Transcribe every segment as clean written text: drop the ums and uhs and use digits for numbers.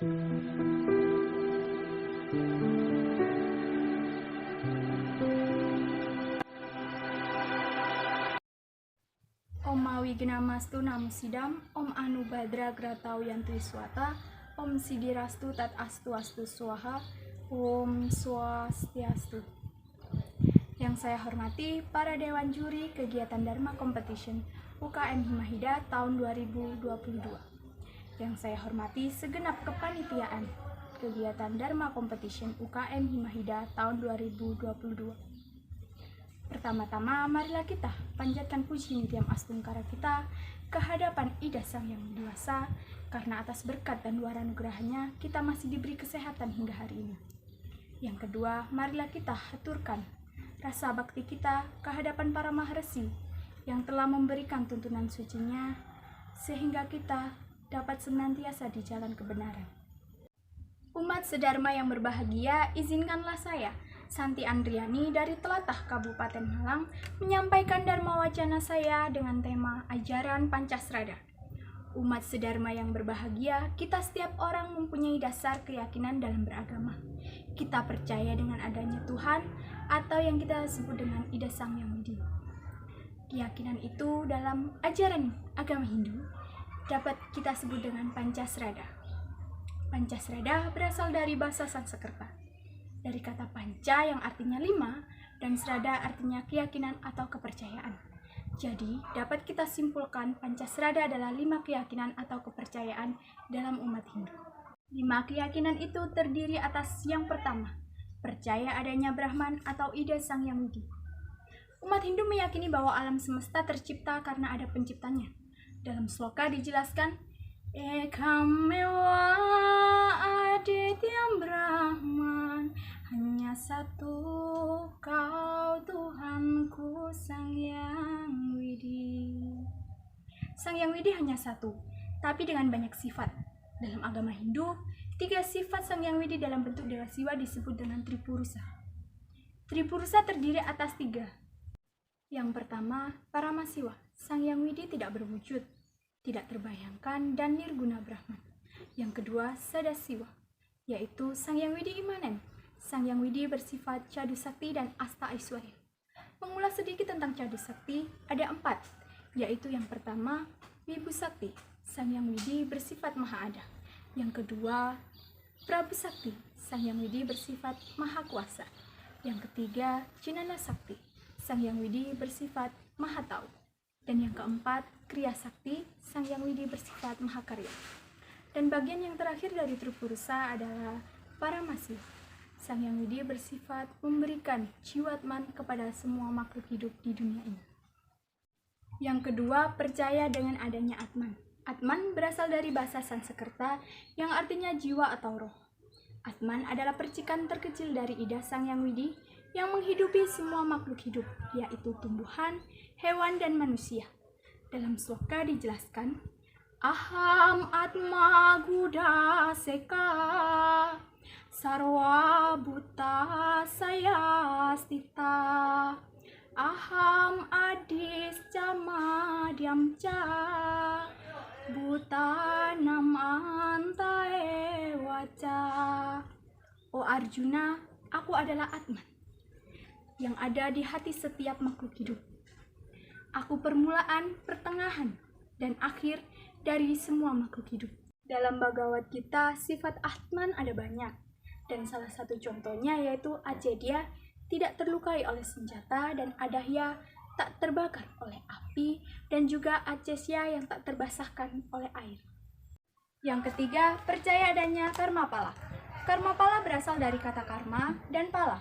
Om Wignamastu Namusidam, Om Anu Badra Gratau Yantu Iswata, Om Sidirastu Tat Astu Astu Swaha, Om Swastiastu. Yang saya hormati para Dewan Juri Kegiatan Dharma Competition UKM Himahida tahun 2022. Yang saya hormati segenap kepanitiaan Kegiatan Dharma Competition UKM Himahida tahun 2022. Pertama-tama, marilah kita panjatkan puji nitiam astungkara kita ke hadapan Ida Sang Yang Dewasa, karena atas berkat dan luar anugerahnya kita masih diberi kesehatan hingga hari ini. Yang kedua, marilah kita haturkan rasa bakti kita ke hadapan para maharesi yang telah memberikan tuntunan sucinya, sehingga kita dapat senantiasa di jalan kebenaran. Umat sedharma yang berbahagia, izinkanlah saya, Santi Andriani dari Telatah Kabupaten Malang, menyampaikan Dharma Wacana saya dengan tema Ajaran Pancasrada. Umat sedharma yang berbahagia, kita setiap orang mempunyai dasar keyakinan dalam beragama. Kita percaya dengan adanya Tuhan atau yang kita sebut dengan Ida Sang Yang Widi. Keyakinan itu dalam ajaran agama Hindu dapat kita sebut dengan Pancasrada. Pancasrada berasal dari bahasa Sanskerta, dari kata panca yang artinya 5 dan srada artinya keyakinan atau kepercayaan. Jadi, dapat kita simpulkan Pancasrada adalah 5 keyakinan atau kepercayaan dalam umat Hindu. 5 keyakinan itu terdiri atas yang pertama, percaya adanya Brahman atau Ida Sang Yang Widi. Umat Hindu meyakini bahwa alam semesta tercipta karena ada penciptanya. Dalam sloka dijelaskan, Ekamewa Adityam Brahman, hanya satu kau Tuhanku Sang Yang Widi. Sang Yang Widi hanya satu, tapi dengan banyak sifat. Dalam agama Hindu, 3 sifat Sang Yang Widi dalam bentuk Dewa Siwa disebut dengan Tripurusa. Tripurusa terdiri atas 3. Yang pertama, Paramasiwa. Sang Yang Widi tidak berwujud, tidak terbayangkan, dan nirguna Brahman. Yang kedua, Sadasiwa, yaitu Sang Yang Widi imanen. Sang Yang Widi bersifat Cadu Sakti dan Asta Aiswarya. Mengulas sedikit tentang Cadu Sakti, ada 4, yaitu yang pertama, Wibu Sakti. Sang Yang Widi bersifat Maha Ada. Yang kedua, Prabu Sakti. Sang Yang Widi bersifat Maha Kuasa. Yang ketiga, Jinana Sakti. Sang Yang Widi bersifat Maha Tahu. Dan yang keempat, Kriya Sakti. Sang Yang Widi bersifat Maha Karya. Dan bagian yang terakhir dari Tripurusa adalah Paramasiwa. Sang Yang Widi bersifat memberikan jiwatman kepada semua makhluk hidup di dunia ini. Yang kedua, percaya dengan adanya Atman. Atman berasal dari bahasa Sanskerta yang artinya jiwa atau roh. Atman adalah percikan terkecil dari Ida Sang Yang Widi yang menghidupi semua makhluk hidup, yaitu tumbuhan, hewan, dan manusia. Dalam sloka dijelaskan, Aham Atma Guda Seka Sarwa Buta Sayastita Aham Adis Cama Diamca Buta Namantae Waca. O Arjuna, aku adalah Atman yang ada di hati setiap makhluk hidup. Aku permulaan, pertengahan, dan akhir dari semua makhluk hidup. Dalam Bhagavad Gita, sifat Atman ada banyak, dan salah satu contohnya yaitu Ajedya tidak terlukai oleh senjata, dan Adahya tak terbakar oleh api, dan juga Acesya yang tak terbasahkan oleh air. Yang ketiga, percaya adanya karma pala. Karma pala berasal dari kata karma dan pala.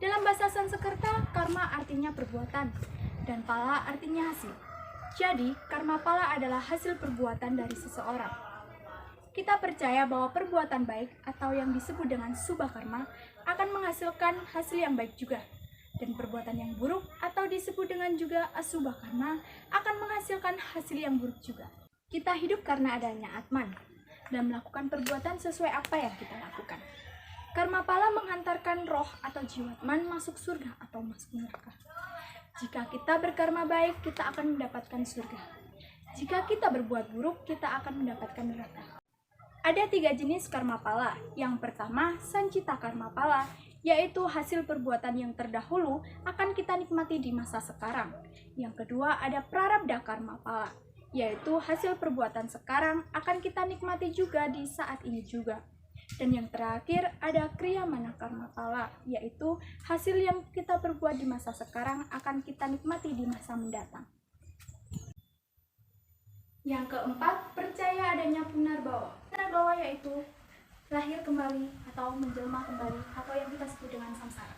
Dalam bahasa Sanskerta, karma artinya perbuatan, dan pala artinya hasil. Jadi, karma pala adalah hasil perbuatan dari seseorang. Kita percaya bahwa perbuatan baik atau yang disebut dengan subha karma akan menghasilkan hasil yang baik juga. Dan perbuatan yang buruk atau disebut dengan juga asubha karma akan menghasilkan hasil yang buruk juga. Kita hidup karena adanya Atman dan melakukan perbuatan sesuai apa yang kita lakukan. Karma pala menghantarkan roh atau jiwatman masuk surga atau masuk neraka. Jika kita berkarma baik, kita akan mendapatkan surga. Jika kita berbuat buruk, kita akan mendapatkan neraka. Ada 3 jenis karma pala. Yang pertama, sancita karma pala, yaitu hasil perbuatan yang terdahulu akan kita nikmati di masa sekarang. Yang kedua, ada prarabdha karma pala, yaitu hasil perbuatan sekarang akan kita nikmati juga di saat ini juga. Dan yang terakhir ada kriya mana karma pala, yaitu hasil yang kita perbuat di masa sekarang akan kita nikmati di masa mendatang. Yang keempat, percaya adanya punarbawa. Punarbawa yaitu lahir kembali atau menjelma kembali atau yang kita sebut dengan samsara.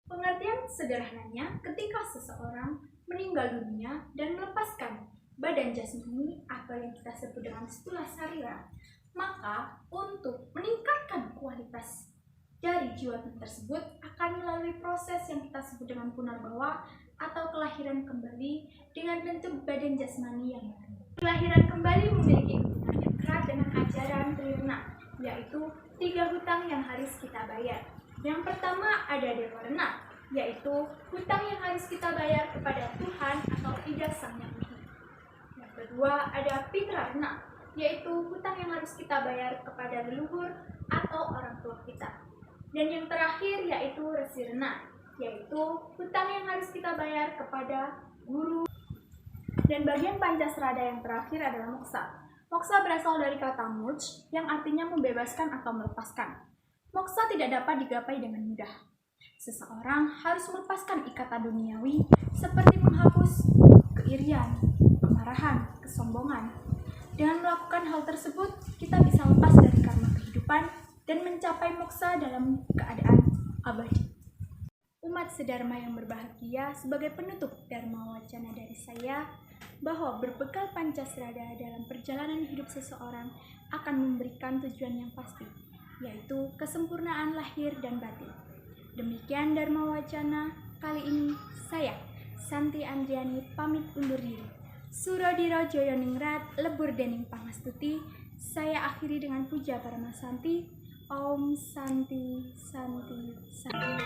Pengertian sederhananya, ketika seseorang meninggal dunia dan melepaskan badan jasmani atau yang kita sebut dengan stula sarira, maka untuk meningkatkan kualitas dari jiwa tersebut akan melalui proses yang kita sebut dengan punarbawa atau kelahiran kembali dengan bentuk badan jasmani yang baru. Kelahiran kembali memiliki hubungan yang erat dengan ajaran Trirna, yaitu 3 hutang yang harus kita bayar. Yang pertama ada Dewa Rena, yaitu hutang yang harus kita bayar kepada Tuhan atau Ida Sang Yang Tinggi. Yang kedua ada Pitra Rena, yaitu hutang yang harus kita bayar kepada leluhur atau orang tua kita. Dan yang terakhir yaitu Resi Rena, yaitu hutang yang harus kita bayar kepada guru. Dan bagian Pancasrada yang terakhir adalah moksa. Moksa berasal dari kata moj yang artinya membebaskan atau melepaskan. Moksa tidak dapat digapai dengan mudah. Seseorang harus melepaskan ikatan duniawi seperti menghapus keirian, kemarahan, kesombongan. Dengan melakukan hal tersebut, kita bisa lepas dari karma kehidupan dan mencapai moksa dalam keadaan abadi. Umat sedharma yang berbahagia, sebagai penutup Dharma Wacana dari saya, bahwa berbekal Pancasrada dalam perjalanan hidup seseorang akan memberikan tujuan yang pasti, yaitu kesempurnaan lahir dan batin. Demikian Dharma Wacana kali ini, saya, Santi Andriani, pamit undur diri. Surodiro Joyoningrat, lebur dening pangastuti, saya akhiri dengan puja Parama Santi. Om Santi Santi Santi.